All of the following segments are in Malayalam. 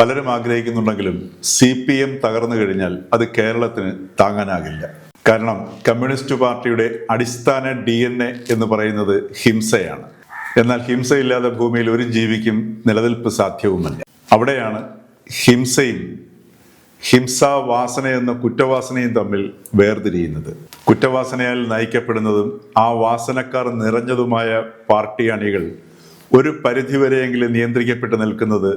പലരും ആഗ്രഹിക്കുന്നുണ്ടെങ്കിലും CPM തകർന്നു കഴിഞ്ഞാൽ അത് കേരളത്തിന് താങ്ങാനാകില്ല. കാരണം കമ്മ്യൂണിസ്റ്റ് പാർട്ടിയുടെ അടിസ്ഥാന DNA എന്ന് പറയുന്നത് ഹിംസയാണ്. എന്നാൽ ഹിംസയില്ലാതെ ഭൂമിയിൽ ഒരു ജീവിക്കും നിലനിൽപ്പ് സാധ്യവുമല്ല. അവിടെയാണ് ഹിംസാവാസന എന്ന കുറ്റവാസനയും തമ്മിൽ വേർതിരിയുന്നത്. കുറ്റവാസനയാൽ നയിക്കപ്പെടുന്നതും ആ വാസനക്കാർ നിറഞ്ഞതുമായ പാർട്ടി അണികൾ ഒരു പരിധിവരെയെങ്കിലും നിയന്ത്രിക്കപ്പെട്ട് നിൽക്കുന്നത്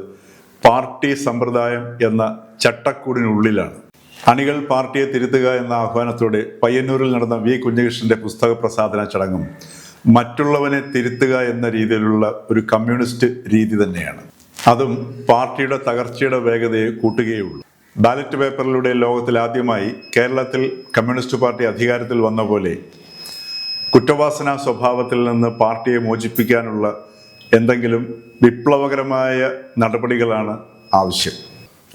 പാർട്ടി സമ്പ്രദായം എന്ന ചട്ടക്കൂടിനുള്ളിലാണ്. അണികൾ പാർട്ടിയെ തിരുത്തുക എന്ന ആഹ്വാനത്തോടെ പയ്യന്നൂരിൽ നടന്ന V. കുഞ്ഞകൃഷ്ണന്റെ പുസ്തക പ്രസാധന ചടങ്ങും മറ്റുള്ളവനെ തിരുത്തുക എന്ന രീതിയിലുള്ള ഒരു കമ്മ്യൂണിസ്റ്റ് രീതി തന്നെയാണ്. അതും പാർട്ടിയുടെ തകർച്ചയുടെ വേഗതയെ കൂട്ടുകയുള്ളൂ. ബാലറ്റ് പേപ്പറിലൂടെ ലോകത്തിൽ ആദ്യമായി കേരളത്തിൽ കമ്മ്യൂണിസ്റ്റ് പാർട്ടി അധികാരത്തിൽ വന്ന പോലെ കുറ്റവാസന സ്വഭാവത്തിൽ നിന്ന് പാർട്ടിയെ മോചിപ്പിക്കാനുള്ള എന്തെങ്കിലും വിപ്ലവകരമായ നടപടികളാണ് ആവശ്യം.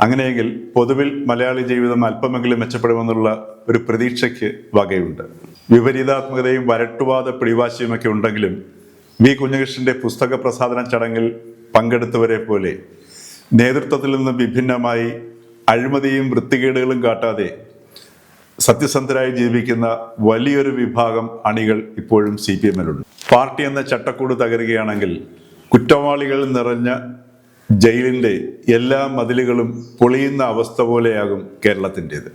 അങ്ങനെയെങ്കിൽ പൊതുവിൽ മലയാളി ജീവിതം അല്പമെങ്കിലും മെച്ചപ്പെടുമെന്നുള്ള ഒരു പ്രതീക്ഷയ്ക്ക് വകയുണ്ട്. വിപരീതാത്മകതയും വരട്ടുവാദ പിടിവാശിയുമൊക്കെ ഉണ്ടെങ്കിലും V. കുഞ്ഞകൃഷ്ണന്റെ പുസ്തക പ്രസാധന ചടങ്ങിൽ പങ്കെടുത്തവരെ പോലെ നേതൃത്വത്തിൽ നിന്ന് വിഭിന്നമായി അഴിമതിയും വൃത്തികേടുകളും കാട്ടാതെ സത്യസന്ധരായി ജീവിക്കുന്ന വലിയൊരു വിഭാഗം അണികൾ ഇപ്പോഴും CPM-ലുണ്ട്. പാർട്ടി എന്ന ചട്ടക്കൂട് തകരുകയാണെങ്കിൽ കുറ്റവാളികൾ നിറഞ്ഞ ജയിലിൻ്റെ എല്ലാ മതിലുകളും പൊളിയുന്ന അവസ്ഥ പോലെയാകും കേരളത്തിൻ്റേത്.